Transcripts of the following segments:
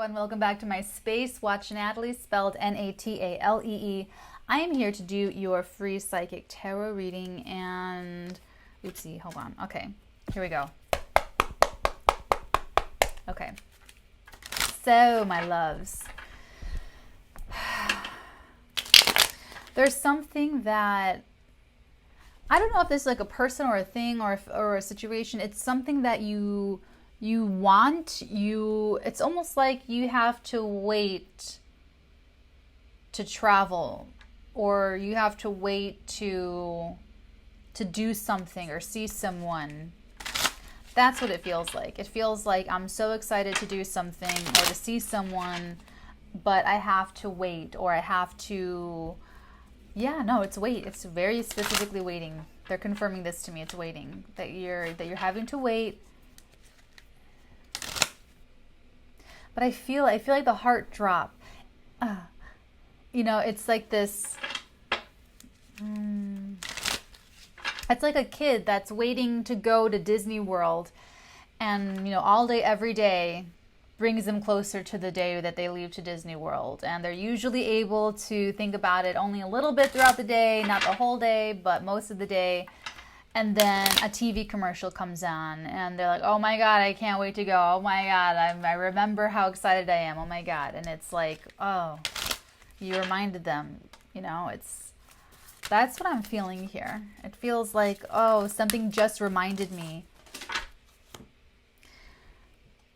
everyone, welcome back to my space. Watch Natalie, spelled Natalee. I am here to do your free psychic tarot reading and, oopsie, hold on. Okay, here we go. Okay, so my loves, there's something that, I don't know if this is like a person or a thing or a situation. It's something that you want, it's almost like you have to wait to travel, or you have to wait to do something or see someone. That's what it feels like. It feels like I'm so excited to do something or to see someone, but I have to wait, or I have to, it's wait. It's very specifically waiting. They're confirming this to me. It's waiting. That you're having to wait. But I feel like the heart drop. It's like this. It's like a kid that's waiting to go to Disney World, and all day, every day, brings them closer to the day that they leave to Disney World. And they're usually able to think about it only a little bit throughout the day, not the whole day, but most of the day. And then a TV commercial comes on, and they're like, oh my God, I can't wait to go. Oh my God, I remember how excited I am. Oh my God. And it's like, oh, you reminded them, that's what I'm feeling here. It feels like, oh, something just reminded me.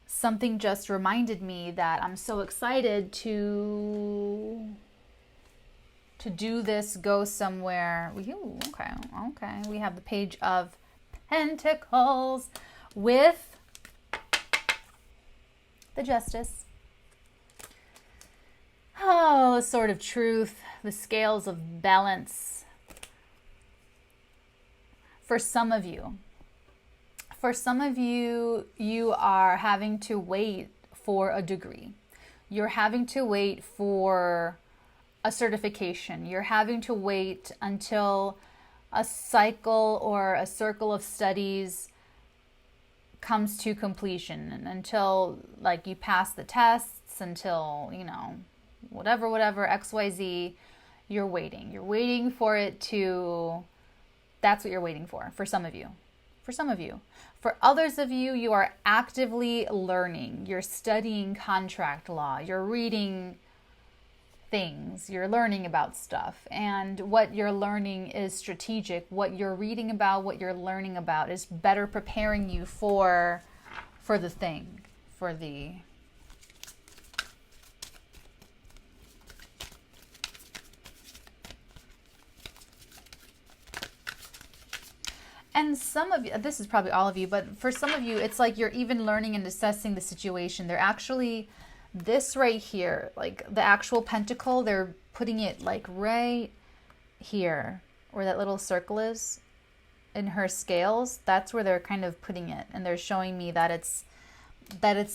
Something just reminded me that I'm so excited to do this, go somewhere. Ooh, okay. We have the Page of Pentacles with the Justice. Oh, the Sword of Truth, the Scales of Balance. For some of you, you are having to wait for a degree. You're having to wait for a certification. You're having to wait until a cycle or a circle of studies comes to completion, and until you pass the tests, until whatever XYZ, you're waiting for it to, that's what you're waiting for some of you. For others of you, you are actively learning. You're studying contract law. You're reading things. You're learning about stuff. And what you're learning is strategic. What you're reading about, what you're learning about is better preparing you for the thing, for the... And some of you, this is probably all of you, but for some of you, it's like you're even learning and assessing the situation. They're actually, this right here, like the actual pentacle, they're putting it like right here, where that little circle is in her scales. That's where they're kind of putting it. And they're showing me that it's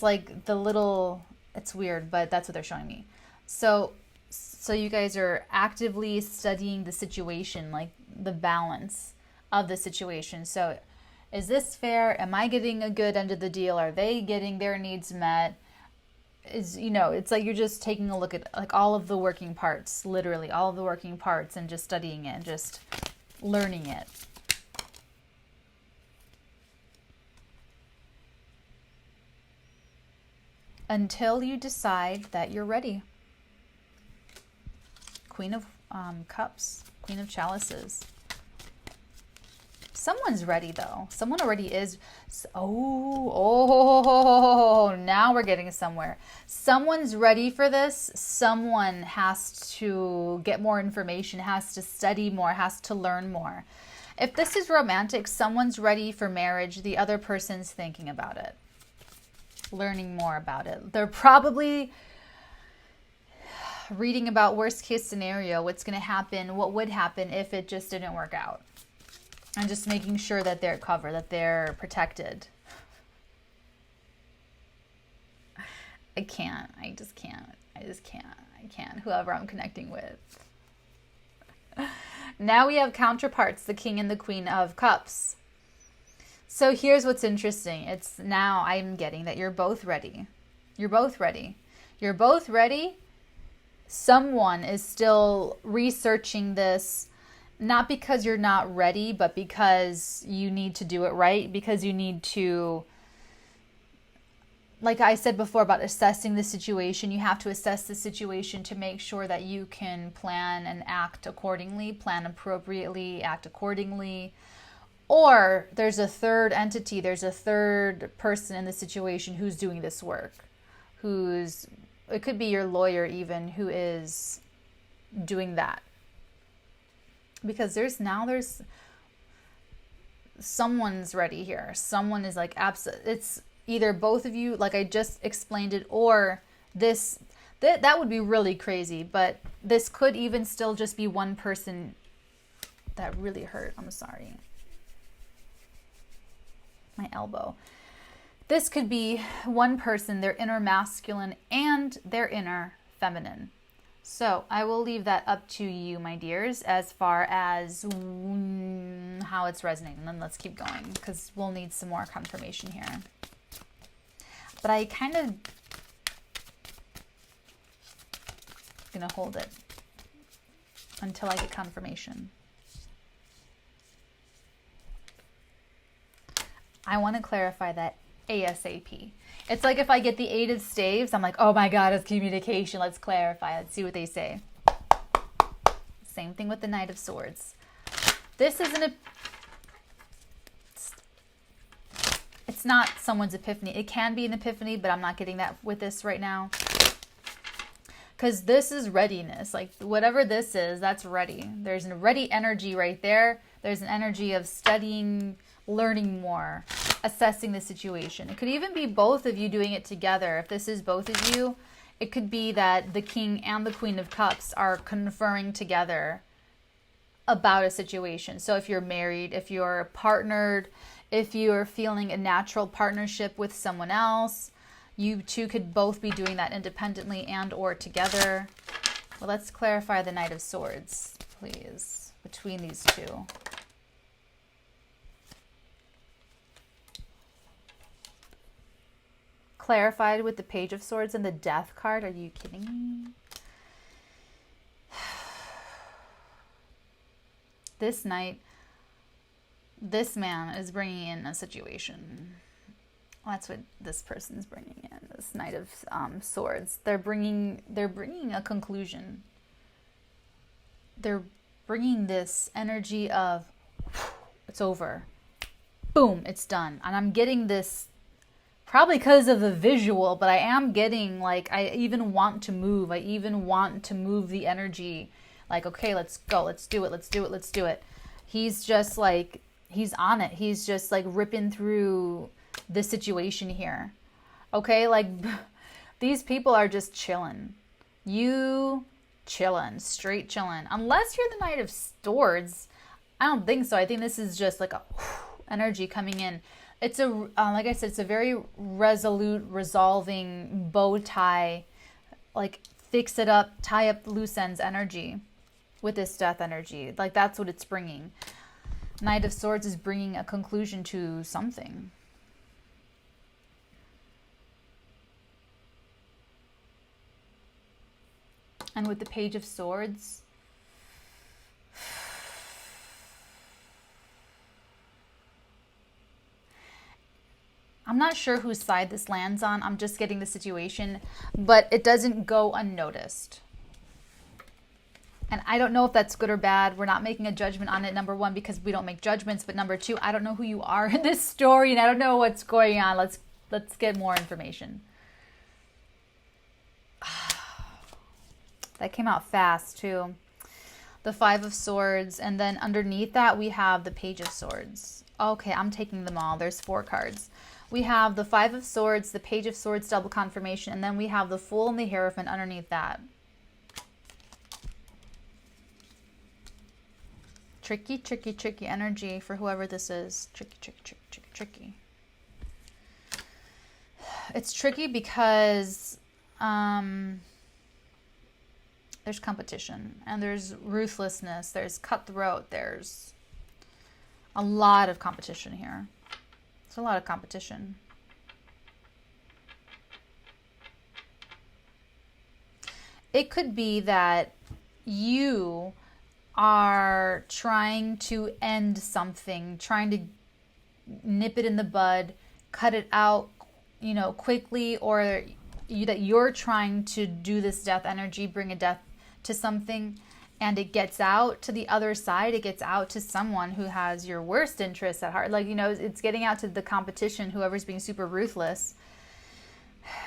like the little, it's weird, but that's what they're showing me. So you guys are actively studying the situation, like the balance of the situation. So is this fair? Am I getting a good end of the deal? Are they getting their needs met? It's like you're just taking a look at like all of the working parts, literally all of the working parts, and just studying it and just learning it. Until you decide that you're ready. Queen of Cups, Queen of Chalices. Someone's ready though. Someone already is. Oh, now we're getting somewhere. Someone's ready for this. Someone has to get more information, has to study more, has to learn more. If this is romantic, someone's ready for marriage. The other person's thinking about it, learning more about it. They're probably reading about worst case scenario, what's going to happen, what would happen if it just didn't work out. And just making sure that they're covered, that they're protected. I just can't. Whoever I'm connecting with. Now we have counterparts, the King and the Queen of Cups. So here's what's interesting. It's now I'm getting that you're both ready. You're both ready. You're both ready. Someone is still researching this, not because you're not ready, but because you need to do it right, because you need to, like I said before about assessing the situation, you have to assess the situation to make sure that you can plan and act accordingly, plan appropriately, act accordingly. Or there's a third entity, there's a third person in the situation who's doing this work, it could be your lawyer even, who is doing that. Because there's someone's ready here. Someone is like, it's either both of you, like I just explained it, or that would be really crazy. But this could even still just be one person. That really hurt. I'm sorry. My elbow. This could be one person, their inner masculine and their inner feminine. So I will leave that up to you, my dears, as far as how it's resonating. And then let's keep going, because we'll need some more confirmation here. But I kind of gonna hold it until I get confirmation. I want to clarify that ASAP. It's like if I get the 8 of staves, I'm like, oh my God, it's communication. Let's clarify. Let's see what they say. Same thing with the Knight of Swords. This isn't it's not someone's epiphany. It can be an epiphany, but I'm not getting that with this right now. Because this is readiness. Like whatever this is, that's ready. There's a ready energy right there. There's an energy of studying, learning more, assessing the situation. It could even be both of you doing it together. If this is both of you, it could be that the King and the Queen of Cups are conferring together about a situation. So if you're married, if you're partnered, if you're feeling a natural partnership with someone else, you two could both be doing that independently and or together. Well, let's clarify the Knight of Swords, please, between these two. Clarified with the Page of Swords and the Death card. Are you kidding me? This knight, this man is bringing in a situation. That's what this person is bringing in. This Knight of Swords. They're bringing a conclusion. They're bringing this energy of it's over. Boom, it's done. And I'm getting this. Probably because of the visual, but I am getting like, I even want to move. I even want to move the energy. Like, okay, let's go. Let's do it. Let's do it. Let's do it. He's just like, he's on it. He's just like ripping through the situation here. Okay, like these people are just chilling. You chilling, straight chilling. Unless you're the Knight of Swords. I don't think so. I think this is just like a energy coming in. It's a, like I said, it's a very resolute, resolving, bow tie, like fix it up, tie up loose ends energy with this death energy. Like that's what it's bringing. Knight of Swords is bringing a conclusion to something. And with the Page of Swords, I'm not sure whose side this lands on. I'm just getting the situation, but it doesn't go unnoticed. And I don't know if that's good or bad. We're not making a judgment on it, number one, because we don't make judgments. But number two, I don't know who you are in this story, and I don't know what's going on. Let's get more information. That came out fast, too. The Five of Swords, and then underneath that, we have the Page of Swords. Okay, I'm taking them all. There's 4 cards. We have the Five of Swords, the Page of Swords, double confirmation, and then we have the Fool and the Hierophant underneath that. Tricky, tricky, tricky energy for whoever this is. Tricky, tricky, tricky, tricky, tricky. It's tricky because there's competition and there's ruthlessness, there's cutthroat, there's a lot of competition here. It's a lot of competition. it could be that you are trying to end something, trying to nip it in the bud, cut it out, quickly, or that you're trying to do this death energy, bring a death to something, and it gets out to the other side. It gets out to someone who has your worst interests at heart. Like, it's getting out to the competition, whoever's being super ruthless.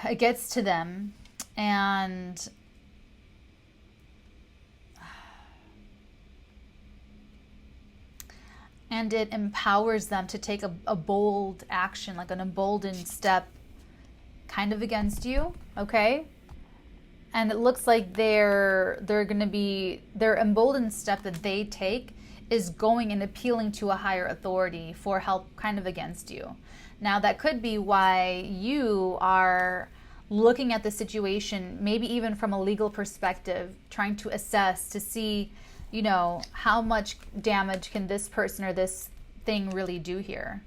It gets to them, and it empowers them to take a bold action, like an emboldened step, kind of against you, okay? And it looks like their emboldened step that they take is going and appealing to a higher authority for help, kind of against you. Now, that could be why you are looking at the situation, maybe even from a legal perspective, trying to assess to see, how much damage can this person or this thing really do here.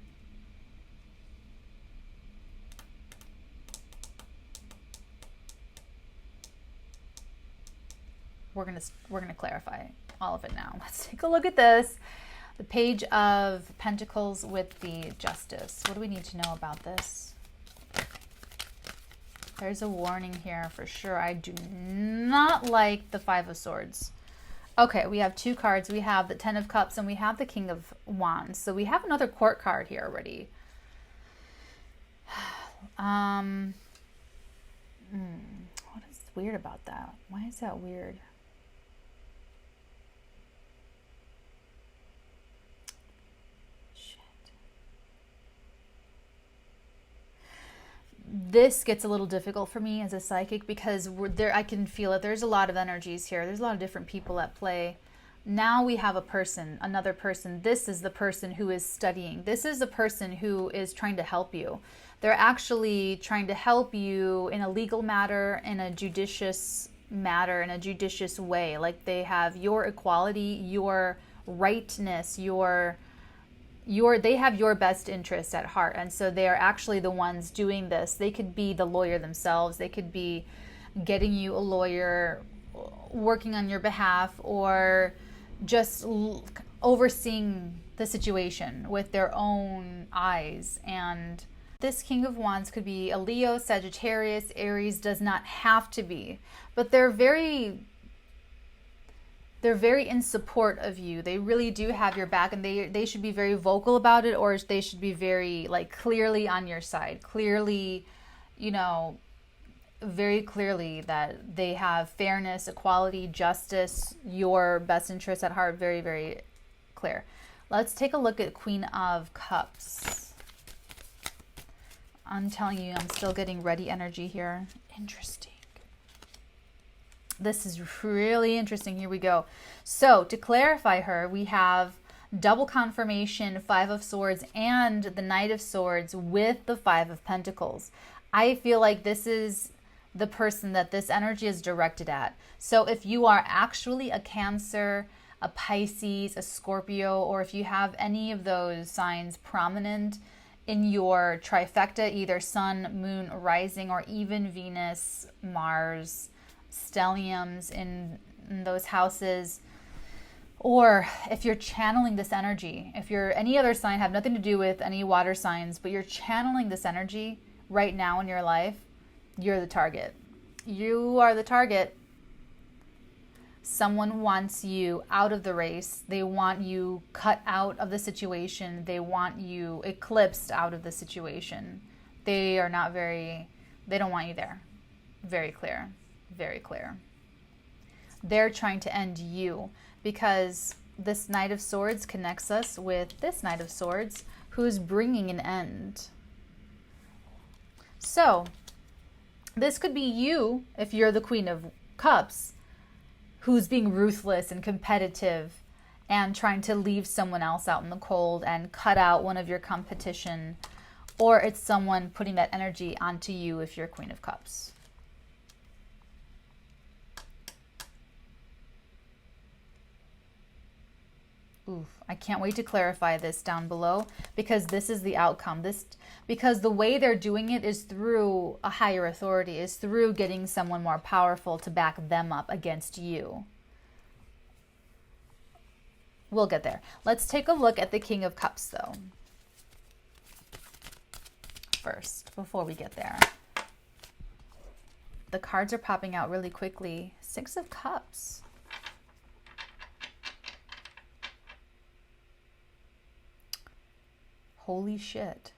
We're gonna clarify all of it now. Let's take a look at this. The Page of Pentacles with the Justice. What do we need to know about this? There's a warning here for sure. I do not like the Five of Swords. Okay, we have two cards. We have the Ten of Cups and we have the King of Wands. So we have another court card here already. What is weird about that? Why is that weird? This gets a little difficult for me as a psychic because I can feel it. There's a lot of energies here. There's a lot of different people at play. Now we have a person, another person. This is the person who is studying. This is the person who is trying to help you. They're actually trying to help you in a legal matter, in a judicious matter, in a judicious way. Like they have your equality, your rightness, they have your best interest at heart, and so they are actually the ones doing this. They could be the lawyer themselves. They could be getting you a lawyer, working on your behalf, or just overseeing the situation with their own eyes. And this King of Wands could be a Leo, Sagittarius, Aries. Does not have to be, but they're very in support of you. They really do have your back, and they should be very vocal about it, or they should be very clearly on your side. Clearly, very clearly that they have fairness, equality, justice, your best interest at heart. Very, very clear. Let's take a look at Queen of Cups. I'm telling you, I'm still getting ready energy here. Interesting. This is really interesting. Here we go. So to clarify her, we have double confirmation, Five of Swords and the Knight of Swords with the Five of Pentacles. I feel like this is the person that this energy is directed at. So if you are actually a Cancer, a Pisces, a Scorpio, or if you have any of those signs prominent in your trifecta, either Sun, Moon, Rising, or even Venus, Mars, stelliums in those houses, or if you're channeling this energy, if you're any other sign, have nothing to do with any water signs, but you're channeling this energy right now in your life, you're the target. You are the target. Someone wants you out of the race. They want you cut out of the situation. They want you eclipsed out of the situation. They don't want you there. Very clear. Very clear. They're trying to end you because this Knight of Swords connects us with this Knight of Swords who's bringing an end. So this could be you, if you're the Queen of Cups, who's being ruthless and competitive and trying to leave someone else out in the cold and cut out one of your competition, or it's someone putting that energy onto you if you're Queen of Cups. Oof, I can't wait to clarify this down below, because this is the outcome. Because the way they're doing it is through a higher authority, is through getting someone more powerful to back them up against you. We'll get there. Let's take a look at the King of Cups, though, first, before we get there. The cards are popping out really quickly. Six of Cups. Holy shit.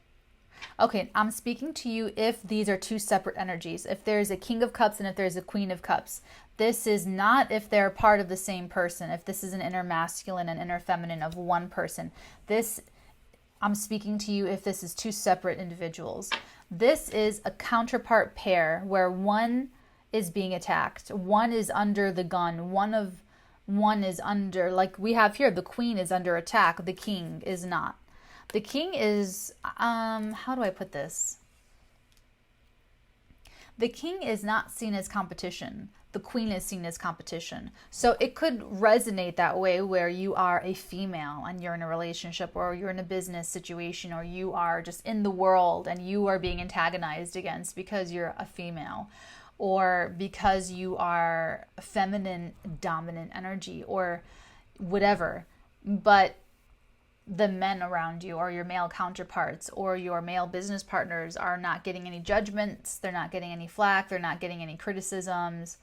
Okay, I'm speaking to you if these are two separate energies. If there's a King of Cups and if there's a Queen of Cups. This is not if they're part of the same person. If this is an inner masculine and inner feminine of one person. I'm speaking to you if this is two separate individuals. This is a counterpart pair where one is being attacked. One is under the gun. One is under, like we have here, the Queen is under attack. The King is not. The King is, how do I put this? The King is not seen as competition. The Queen is seen as competition. So it could resonate that way, where you are a female and you're in a relationship, or you're in a business situation, or you are just in the world and you are being antagonized against because you're a female, or because you are a feminine dominant energy, or whatever. But the men around you, or your male counterparts, or your male business partners, are not getting any judgments. They're not getting any flack. They're not getting any criticisms.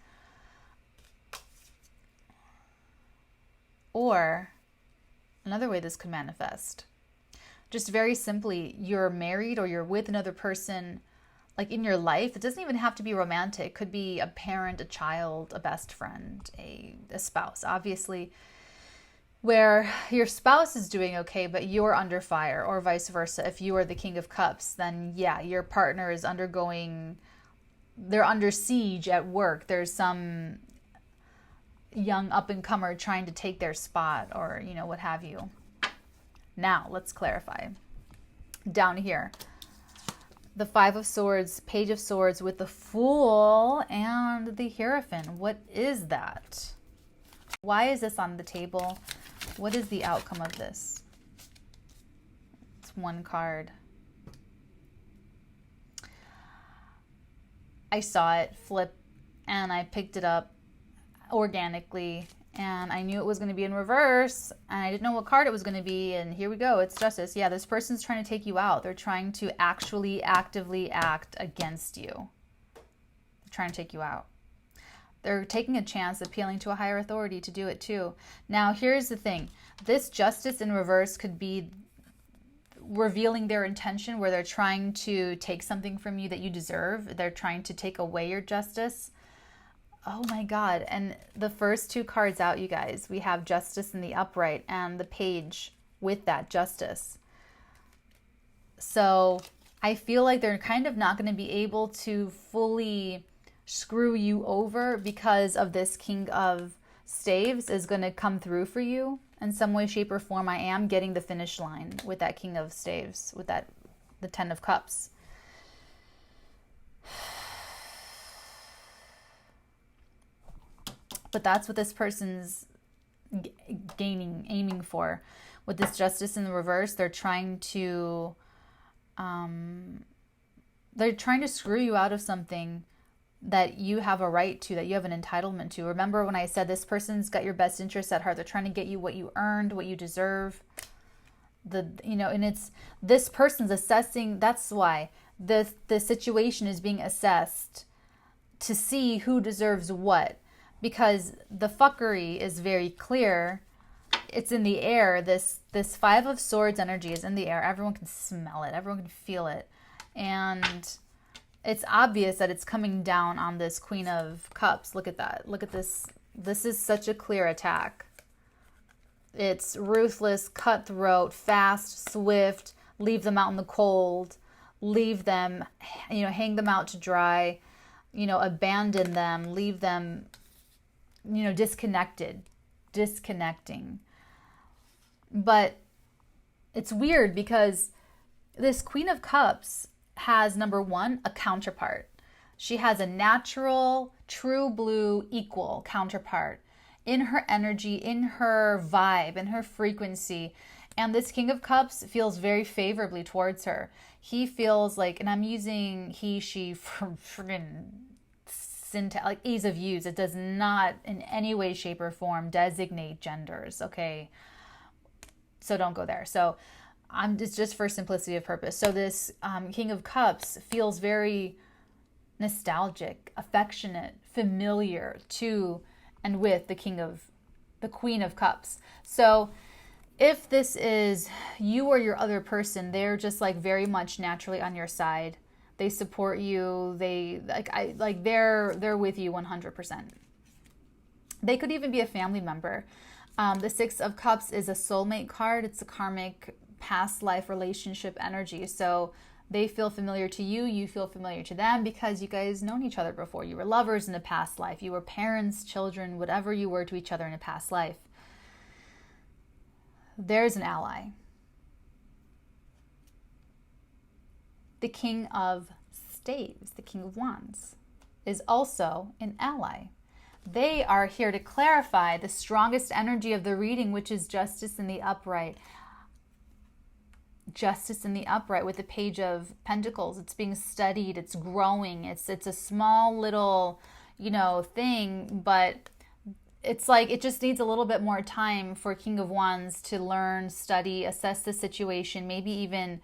Or another way this could manifest, just very simply, you're married or you're with another person, like in your life. It doesn't even have to be romantic. It could be a parent, a child, a best friend, a spouse, obviously, where your spouse is doing okay, but you're under fire, or vice versa. If you are the King of Cups, then yeah, your partner is they're under siege at work. There's some young up-and-comer trying to take their spot, or, what have you. Now, let's clarify. Down here, the Five of Swords, Page of Swords with the Fool and the Hierophant. What is that? Why is this on the table? What is the outcome of this? It's one card. I saw it flip and I picked it up organically, and I knew it was going to be in reverse, and I didn't know what card it was going to be, and here we go. It's Justice. Yeah, this person's trying to take you out. They're trying to actually actively act against you. They're trying to take you out. They're taking a chance, appealing to a higher authority to do it too. Now, here's the thing. This Justice in reverse could be revealing their intention, where they're trying to take something from you that you deserve. They're trying to take away your justice. Oh my God. And the first two cards out, you guys, we have Justice in the upright and the Page with that Justice. So I feel like they're kind of not going to be able to fully screw you over, because of this King of Staves is going to come through for you in some way, shape, or form. I am getting the finish line with that King of Staves, with the Ten of Cups. But that's what this person's aiming for. With this Justice in the reverse, they're trying to screw you out of something that you have a right to, that you have an entitlement to. Remember when I said this person's got your best interests at heart? They're trying to get you what you earned, what you deserve. And it's this person's assessing. That's why the situation is being assessed to see who deserves what. Because the fuckery is very clear. It's in the air. This Five of Swords energy is in the air. Everyone can smell it. Everyone can feel it. And it's obvious that it's coming down on this Queen of Cups. Look at that. Look at this. This is such a clear attack. It's ruthless, cutthroat, fast, swift. Leave them out in the cold. Leave them, hang them out to dry. Abandon them. Leave them, disconnecting. But it's weird, because this Queen of Cups has, number one, a counterpart. She has a natural, true blue, equal counterpart. in her energy, in her vibe, in her frequency. And this King of Cups feels very favorably towards her. He feels like, and I'm using he, she for friggin' syntax, like ease of use. It does not in any way, shape, or form designate genders, okay? So don't go there. So it's just for simplicity of purpose. So this King of Cups feels very nostalgic, affectionate, familiar to and with the Queen of Cups. So if this is you or your other person, they're just like very much naturally on your side. They support you. They're with you 100%. They could even be a family member. The Six of Cups is a soulmate card. It's a karmic past life relationship energy. So they feel familiar to you. You feel familiar to them because you guys known each other before. You were lovers in a past life. You were parents, children, whatever you were to each other in a past life. There's an ally. The King of Staves, the King of Wands, is also an ally. They are here to clarify the strongest energy of the reading, which is justice in the upright. Justice in the upright with the Page of Pentacles. It's being studied. It's growing. It's a small little, thing, but it's like it just needs a little bit more time for King of Wands to learn, study, assess the situation, maybe even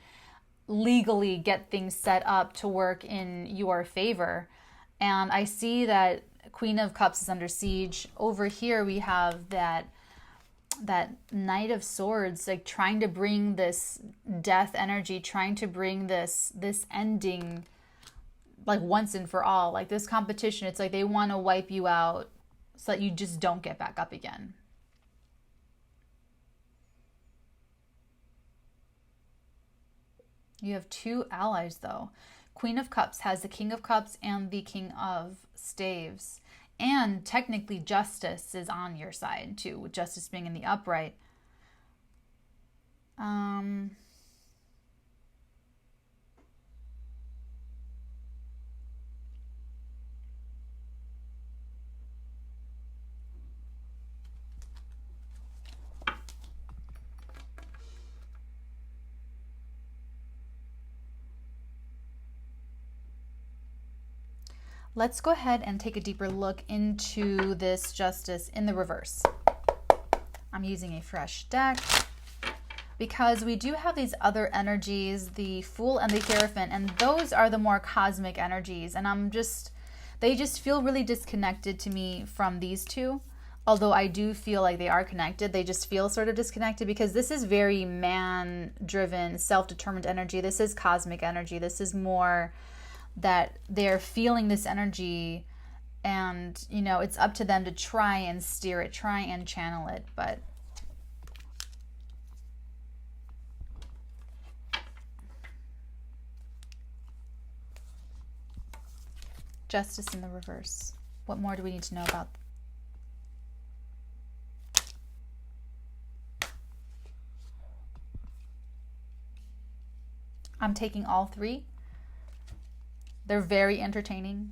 legally get things set up to work in your favor. And I see that Queen of Cups is under siege. Over here we have that Knight of Swords, like trying to bring this death energy, trying to bring this ending like once and for all. Like this competition, it's like they want to wipe you out so that you just don't get back up again. You have two allies though. Queen of Cups has the King of Cups and the King of Staves. And technically justice is on your side too, with justice being in the upright. Let's go ahead and take a deeper look into this justice in the reverse. I'm using a fresh deck because we do have these other energies, the Fool and the Hierophant, and those are the more cosmic energies. And they just feel really disconnected to me from these two. Although I do feel like they are connected, they just feel sort of disconnected because this is very man-driven, self-determined energy. This is cosmic energy. This is more that they're feeling this energy and, it's up to them to try and steer it, try and channel it. But justice in the reverse. What more do we need to know about? I'm taking all three. They're very entertaining.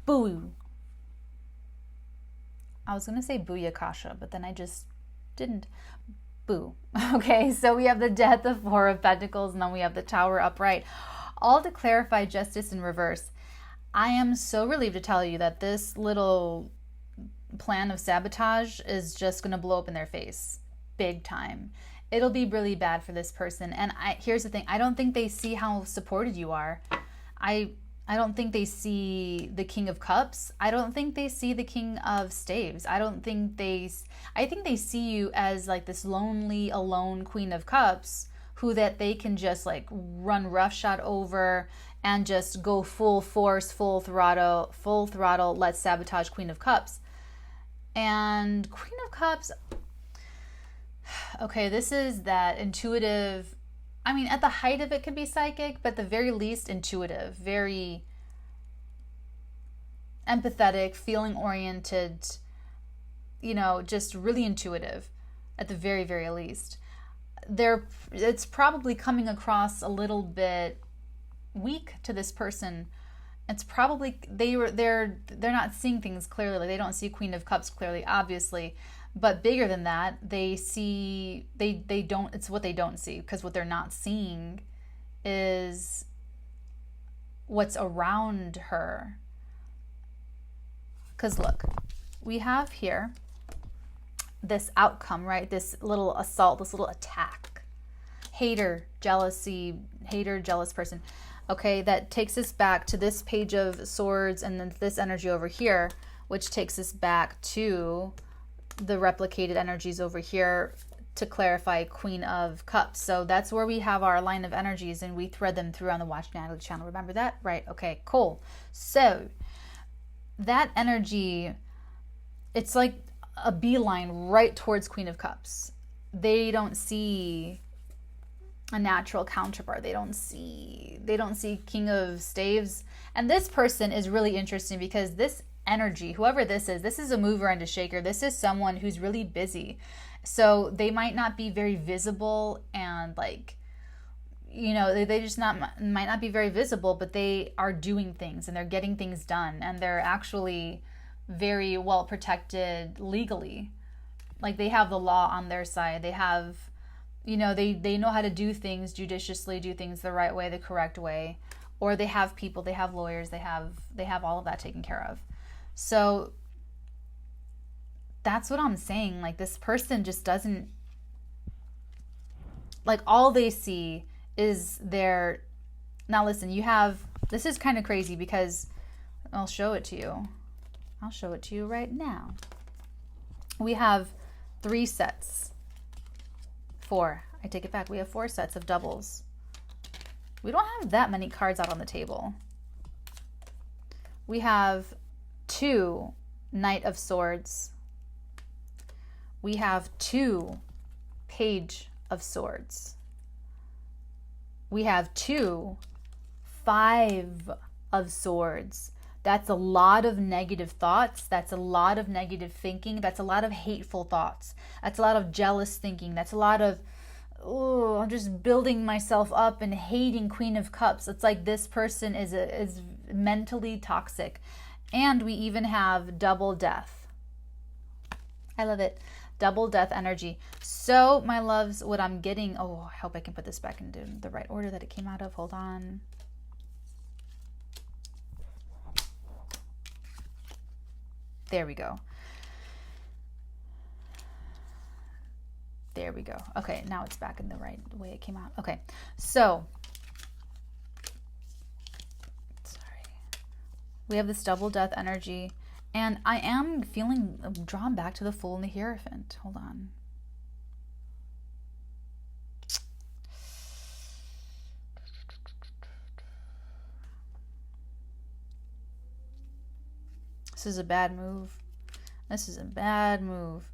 Boo. I was going to say Booyakasha, but then I just didn't. Boo. Okay, so we have the Death, the Four of Pentacles, and then we have the Tower upright. All to clarify justice in reverse. I am so relieved to tell you that this little plan of sabotage is just going to blow up in their face. Big time. It'll be really bad for this person. And here's the thing. I don't think they see how supported you are. I don't think they see the King of Cups. I don't think they see the King of Staves. I think they see you as like this lonely, alone Queen of Cups who that they can just like run roughshod over and just go full force, full throttle, let's sabotage Queen of Cups. And Queen of Cups, okay, this is that intuitive, at the height of it could be psychic, but at the very least intuitive, very empathetic, feeling oriented, just really intuitive at the very, very least. It's probably coming across a little bit weak to this person it's probably they're not seeing things clearly. Like, they don't see Queen of Cups clearly, obviously, but bigger than that, they don't. It's what they don't see, because what they're not seeing is what's around her. Because look, we have here this outcome, right? This little assault, this little attack. Hater, jealous person. Okay, that takes us back to this Page of Swords and then this energy over here, which takes us back to the replicated energies over here to clarify Queen of Cups. So that's where we have our line of energies, and we thread them through on the Watch Natalie channel. Remember that? Right. Okay, cool. So that energy, it's like a beeline right towards Queen of Cups. They don't see a natural counterpart. They don't see King of Staves. And this person is really interesting, because this energy, whoever this is a mover and a shaker. This is someone who's really busy. So they might not be very visible, and like, you know, they just might not be very visible, but they are doing things and they're getting things done, and they're actually very well protected legally. Like, they have the law on their side. They have, you know, they know how to do things judiciously, do things the right way, the correct way, or they have people, they have lawyers, they have all of that taken care of. So that's what I'm saying. Like, this person just doesn't, like, all they see is their, now listen, you have, this is kind of crazy, because I'll show it to you. I'll show it to you right now. We have 3 sets. 4. I take it back. We have 4 sets of doubles. We don't have that many cards out on the table. We have 2 Knight of Swords. We have 2 Page of Swords. We have 2 5 of Swords. That's a lot of negative thoughts. That's a lot of negative thinking. That's a lot of hateful thoughts. That's a lot of jealous thinking. That's a lot of, oh, I'm just building myself up and hating Queen of Cups. It's like this person is mentally toxic. And we even have double death. I love it. Double death energy. So, my loves, what I'm getting, oh, I hope I can put this back into the right order that it came out of. Hold on. There we go. There we go. Okay, now it's back in the right way it came out. Okay, so, sorry. We have this double death energy, and I am feeling drawn back to the Fool and the Hierophant. Hold on. This is a bad move. This is a bad move.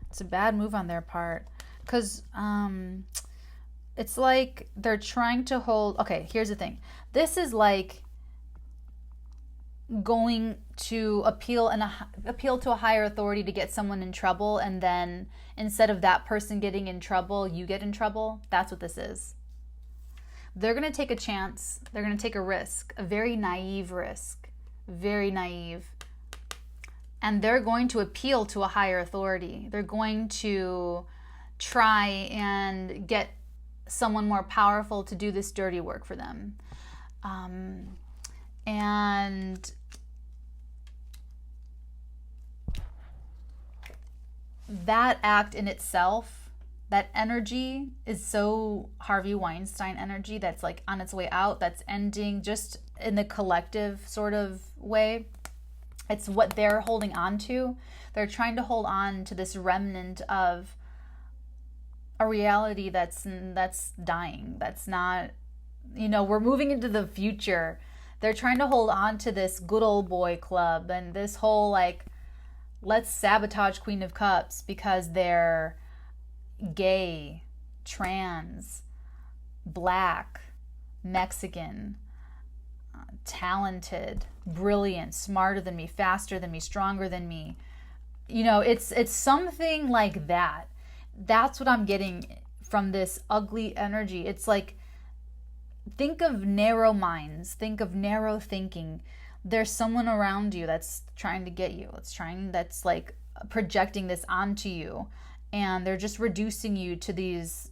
It's a bad move on their part. Because it's like they're trying to hold... Okay, here's the thing. This is like going to appeal to a higher authority to get someone in trouble, and then instead of that person getting in trouble, you get in trouble. That's what this is. They're going to take a chance. They're going to take a risk. A very naive risk. Very naive. And they're going to appeal to a higher authority. They're going to try and get someone more powerful to do this dirty work for them. And that act in itself, that energy is so Harvey Weinstein energy that's like on its way out, that's ending just in the collective sort of way. It's what they're holding on to. They're trying to hold on to this remnant of a reality that's dying. That's not, you know, we're moving into the future. They're trying to hold on to this good old boy club and this whole like, let's sabotage Queen of Cups because they're gay, trans, black, Mexican, talented, brilliant, smarter than me, faster than me, stronger than me. You know, it's something like that. That's what I'm getting from this ugly energy. It's like think of narrow minds, think of narrow thinking. There's someone around you that's trying to get you. That's like projecting this onto you, and they're just reducing you to these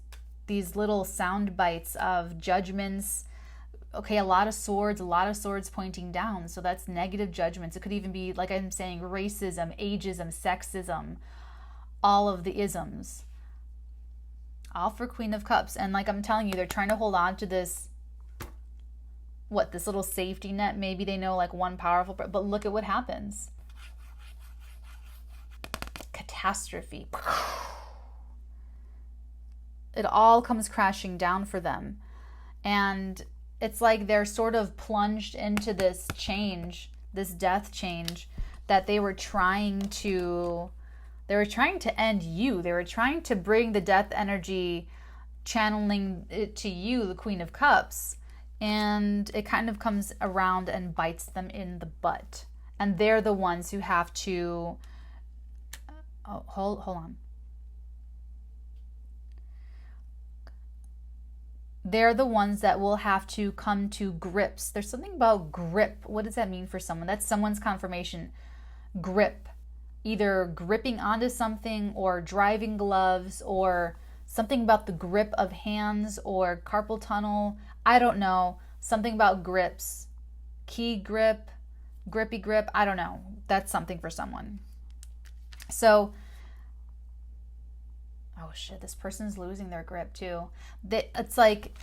little sound bites of judgments. Okay, a lot of swords pointing down. So that's negative judgments. It could even be, like I'm saying, racism, ageism, sexism, all of the isms. All for Queen of Cups. And like I'm telling you, they're trying to hold on to this little safety net. Maybe they know like one powerful, but look at what happens. Catastrophe. It all comes crashing down for them. And it's like they're sort of plunged into this change, this death change that they were trying to end you. They were trying to bring the death energy, channeling it to you, the Queen of Cups. And it kind of comes around and bites them in the butt. And they're the ones who have to... Oh, hold on. They're the ones that will have to come to grips. There's something about grip. What does that mean for someone? That's someone's confirmation. Grip. Either gripping onto something or driving gloves or something about the grip of hands or carpal tunnel. I don't know. Something about grips. Key grip, grippy grip. I don't know. That's something for someone. So, oh shit, this person's losing their grip too. It's like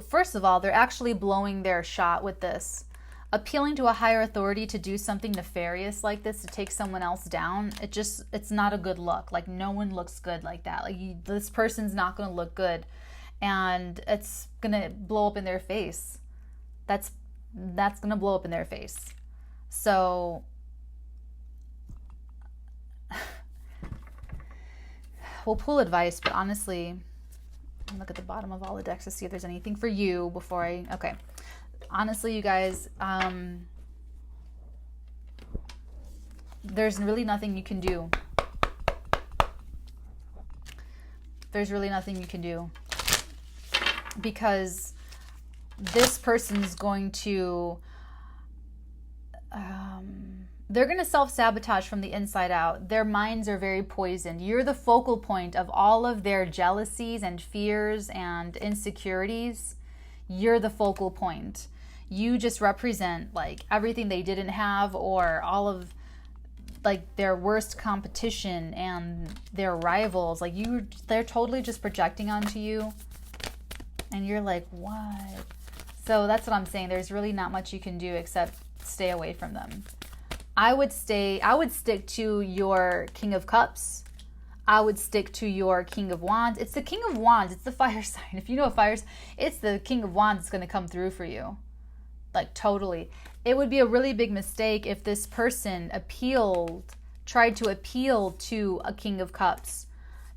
first of all, they're actually blowing their shot with this. Appealing to a higher authority to do something nefarious like this, to take someone else down, it's not a good look. Like, no one looks good like that. Like, this person's not going to look good, and it's going to blow up in their face. That's going to blow up in their face. So we'll pull advice, but honestly, look at the bottom of all the decks to see if there's anything for you before okay. Honestly, you guys, there's really nothing you can do. There's really nothing you can do. Because this person's going to, they're going to self-sabotage from the inside out. Their minds are very poisoned. You're the focal point of all of their jealousies and fears and insecurities. You're the focal point. You just represent like everything they didn't have, or all of like their worst competition and their rivals. Like they're totally just projecting onto you. And you're like, what? So that's what I'm saying. There's really not much you can do except stay away from them. I would stick to your King of Cups. I would stick to your King of Wands. It's the King of Wands. It's the fire sign. If you know it's the King of Wands that's going to come through for you. Like, totally. It would be a really big mistake if this person tried to appeal to a King of Cups.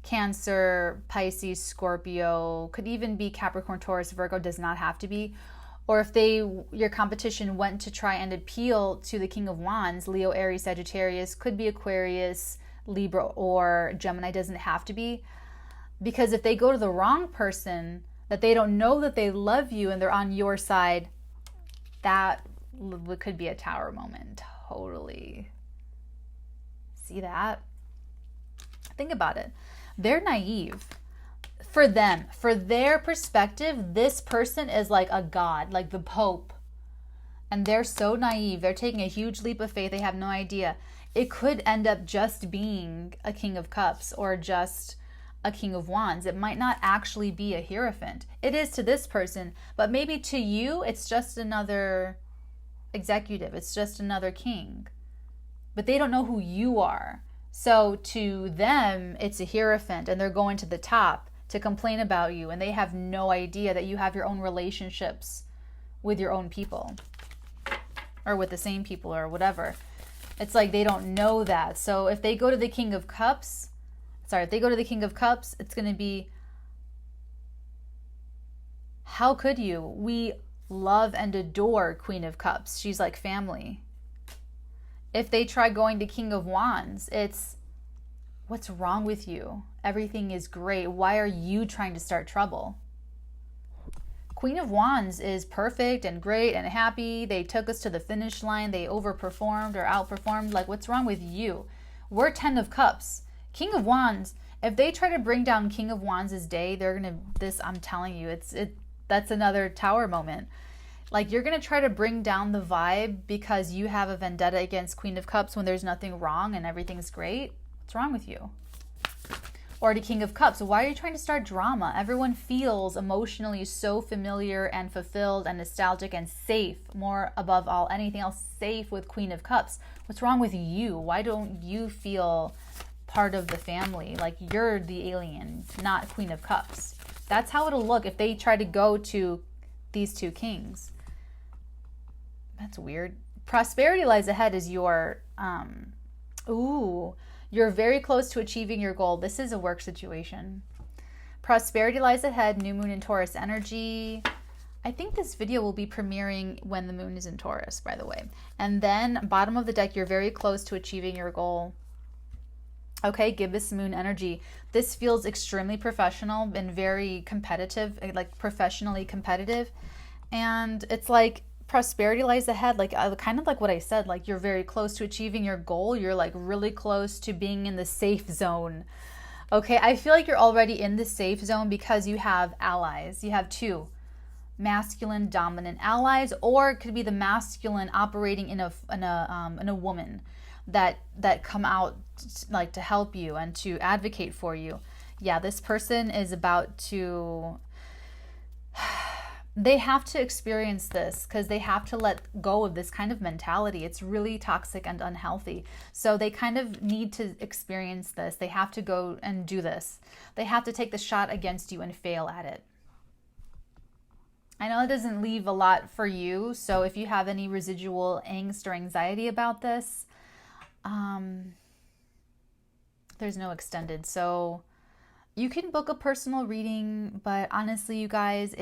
Cancer, Pisces, Scorpio, could even be Capricorn, Taurus, Virgo, does not have to be. Or if your competition went to try and appeal to the King of Wands, Leo, Aries, Sagittarius, could be Aquarius, Libra, or Gemini, doesn't have to be. Because if they go to the wrong person, that they don't know that they love you and they're on your side, that could be a Tower moment. Totally. See that? Think about it. They're naive. For them, for their perspective, this person is like a god, like the Pope. And they're so naive. They're taking a huge leap of faith. They have no idea. It could end up just being a King of Cups or just a King of Wands. It might not actually be a Hierophant. It is to this person, but maybe to you, it's just another executive. It's just another king. But they don't know who you are. So to them, it's a Hierophant, and they're going to the top to complain about you, and they have no idea that you have your own relationships with your own people, or with the same people, or whatever. It's like they don't know that. So if they go to the King of Cups, it's going to be, how could you? We love and adore Queen of Cups. She's like family. If they try going to King of Wands, it's, what's wrong with you? Everything is great. Why are you trying to start trouble? Queen of Wands is perfect and great and happy. They took us to the finish line. They overperformed or outperformed. Like, what's wrong with you? We're 10 of Cups. King of Wands, if they try to bring down King of Wands' day, they're going to, I'm telling you, that's another Tower moment. Like, you're going to try to bring down the vibe because you have a vendetta against Queen of Cups when there's nothing wrong and everything's great. What's wrong with you? Or to King of Cups, why are you trying to start drama? Everyone feels emotionally so familiar and fulfilled and nostalgic and safe, more above all, anything else, safe with Queen of Cups. What's wrong with you? Why don't you feel part of the family? Like, you're the alien, not Queen of Cups. That's how it'll look if they try to go to these two kings. That's weird. Prosperity lies ahead is your, you're very close to achieving your goal. This is a work situation. Prosperity lies ahead, new moon in Taurus energy. I think this video will be premiering when the moon is in Taurus, by the way. And then bottom of the deck, you're very close to achieving your goal. Okay, gibbous moon energy. This feels extremely professional and very competitive, like professionally competitive. And it's like, prosperity lies ahead, like kind of like what I said, like you're very close to achieving your goal. You're like really close to being in the safe zone. Okay, I feel like you're already in the safe zone because you have allies. You have two masculine dominant allies, or it could be the masculine operating in a woman that come out like to help you and to advocate for you. Yeah, this person is about to they have to experience this because they have to let go of this kind of mentality. It's really toxic and unhealthy. So they kind of need to experience this. They have to go and do this. They have to take the shot against you and fail at it. I know it doesn't leave a lot for you. So if you have any residual angst or anxiety about this, there's no extended. So you can book a personal reading, but honestly, you guys,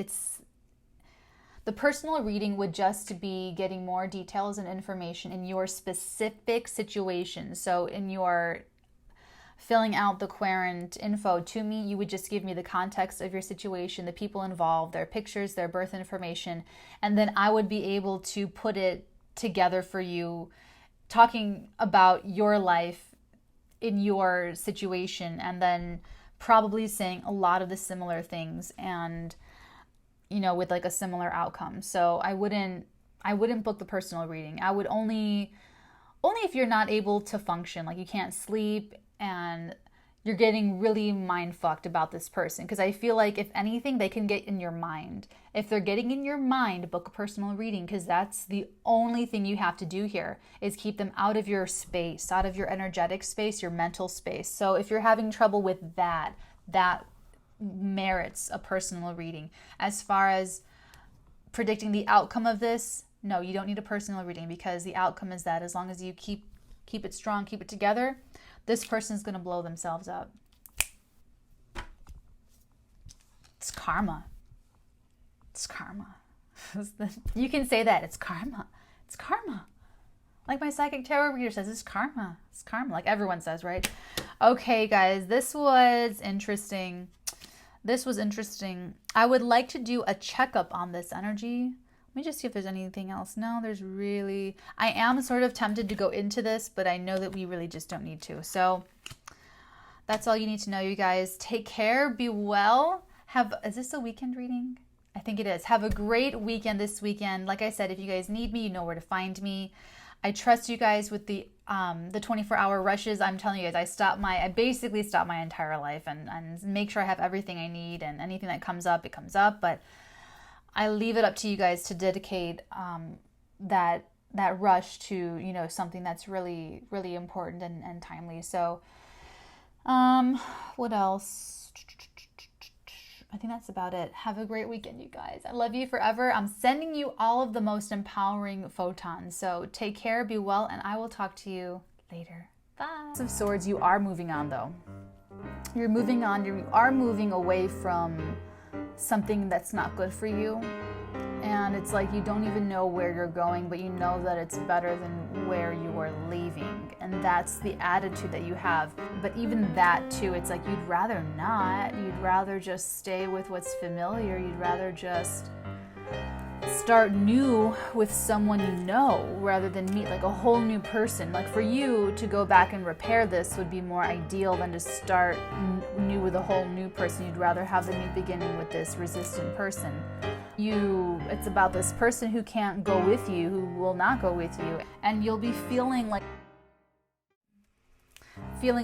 the personal reading would just be getting more details and information in your specific situation. So in your filling out the Querent info to me, you would just give me the context of your situation, the people involved, their pictures, their birth information, and then I would be able to put it together for you, talking about your life in your situation, and then probably saying a lot of the similar things and with like a similar outcome. So I wouldn't book the personal reading. I would only if you're not able to function, like you can't sleep and you're getting really mind fucked about this person. Because I feel like if anything, they can get in your mind. If they're getting in your mind, book a personal reading, because that's the only thing you have to do here is keep them out of your space, out of your energetic space, your mental space. So if you're having trouble with that merits a personal reading. As far as predicting the outcome of this, no, you don't need a personal reading, because the outcome is that as long as you keep it strong, keep it together, this person's going to blow themselves up. It's karma. It's karma. You can say that. It's karma. It's karma. Like my psychic tarot reader says, it's karma. It's karma. Like everyone says, right? Okay, guys, this was interesting. I would like to do a checkup on this energy. Let me just see if there's anything else. No, I am sort of tempted to go into this, but I know that we really just don't need to. So that's all you need to know, you guys. Take care. Be well. Is this a weekend reading? I think it is. Have a great weekend this weekend. Like I said, if you guys need me, you know where to find me. I trust you guys with the 24-hour rushes. I'm telling you guys, I basically stop my entire life and make sure I have everything I need, and anything that comes up, it comes up. But I leave it up to you guys to dedicate that rush to, something that's really, really important and timely. So what else? I think that's about it. Have a great weekend, you guys. I love you forever. I'm sending you all of the most empowering photons. So take care, be well, and I will talk to you later. Bye. Of Swords, you are moving on, though. You're moving on. You are moving away from something that's not good for you. And it's like you don't even know where you're going, but you know that it's better than where you are leaving. And that's the attitude that you have. But even that too, it's like you'd rather not. You'd rather just stay with what's familiar. You'd rather just start new with someone you know rather than meet like a whole new person. Like for you to go back and repair this would be more ideal than to start new with a whole new person. You'd rather have the new beginning with this resistant person. It's about this person who can't go with you, who will not go with you, and you'll be feeling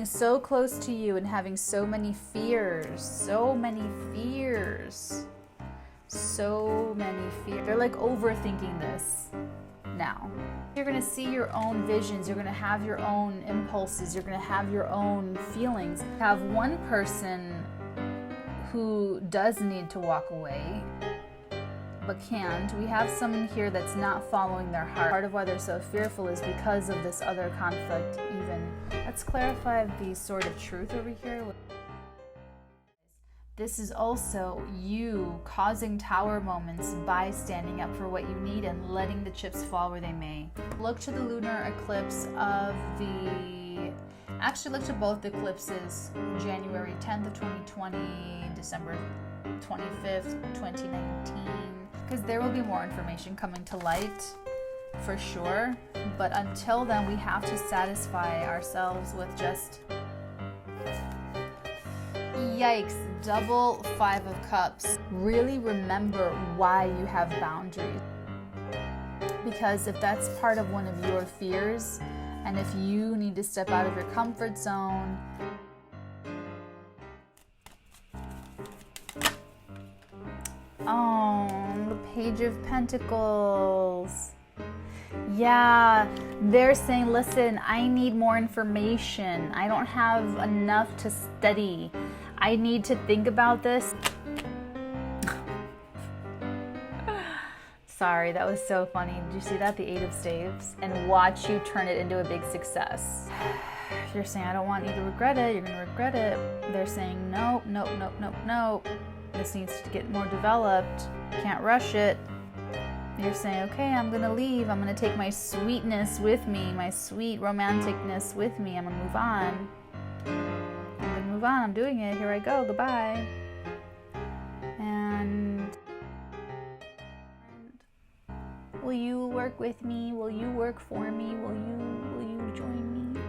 so close to you and having so many fears. They're like overthinking this now. You're going to see your own visions, you're going to have your own impulses, you're going to have your own feelings. Have one person who does need to walk away but can't. We have someone here that's not following their heart. Part of why they're so fearful is because of this other conflict even. Let's clarify the sort of truth over here. This is also you causing tower moments by standing up for what you need and letting the chips fall where they may. Look to the lunar eclipse actually look to both eclipses, January 10th of 2020, December 25th, 2019, because there will be more information coming to light for sure. But until then, we have to satisfy ourselves with just, yikes, double 5 of cups. Really remember why you have boundaries. Because if that's part of one of your fears, and if you need to step out of your comfort zone, the Page of Pentacles. Yeah, they're saying, listen, I need more information. I don't have enough to study. I need to think about this. Sorry, that was so funny. Did you see that? The 8 of Staves. And watch you turn it into a big success. You're saying, I don't want you to regret it. You're going to regret it. They're saying, nope. This needs to get more developed. Can't rush it. You're saying, okay, I'm going to leave. I'm going to take my sweetness with me, my sweet romanticness with me. I'm going to move on. I'm doing it. Here I go. Goodbye. And will you work with me? Will you work for me? Will you join me?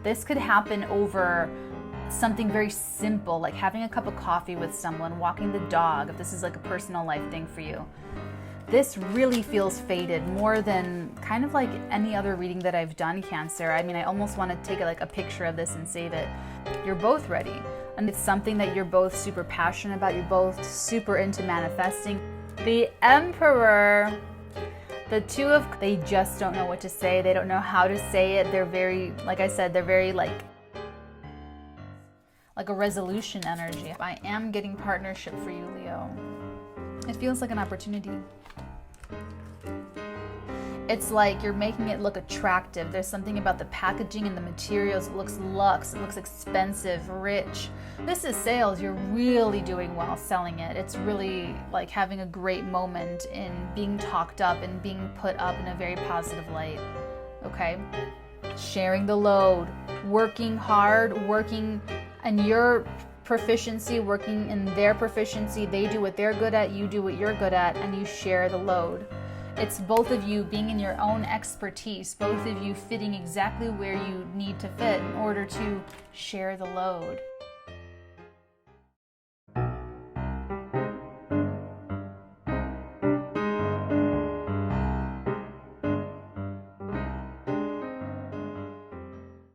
This could happen over something very simple, like having a cup of coffee with someone, walking the dog, if this is like a personal life thing for you. This really feels fated more than kind of like any other reading that I've done, Cancer. I mean, I almost want to take like a picture of this and save it. You're both ready. And it's something that you're both super passionate about. You're both super into manifesting. The Emperor, the they just don't know what to say. They don't know how to say it. They're very, like I said, they're very like a resolution energy. I am getting partnership for you, Leo. It feels like an opportunity. It's like you're making it look attractive. There's something about the packaging and the materials. It looks luxe, it looks expensive, rich. This is sales. You're really doing well selling it. It's really like having a great moment in being talked up and being put up in a very positive light. Okay? Sharing the load, working hard, working and your proficiency, working in their proficiency. They do what they're good at, you do what you're good at, and you share the load. It's both of you being in your own expertise, both of you fitting exactly where you need to fit in order to share the load.